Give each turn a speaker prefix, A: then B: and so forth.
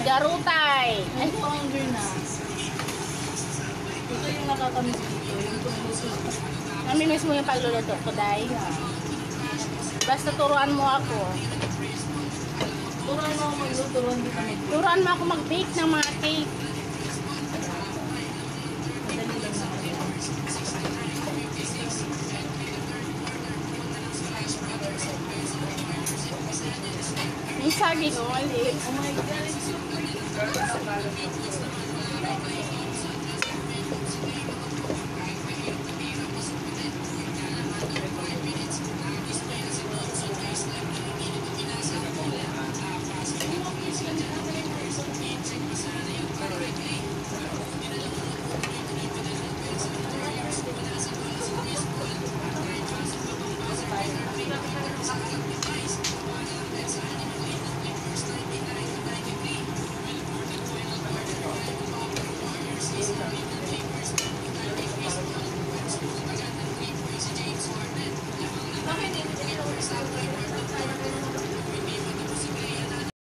A: Garutay.
B: Ay, ito hungry na. Ito yung nakakamiss dito. Yung tumuso.
A: Namimiss mo yung pagluluto ko, Day. Basta turuan mo ako.
B: Turuan mo ako magluto, turuan kita mag-bake.
A: Turuan mo ako mag-bake ng mga cake.
B: Madali lang naman yan.
A: Yung saging, ulit.
B: Oh my God, it's so pretty.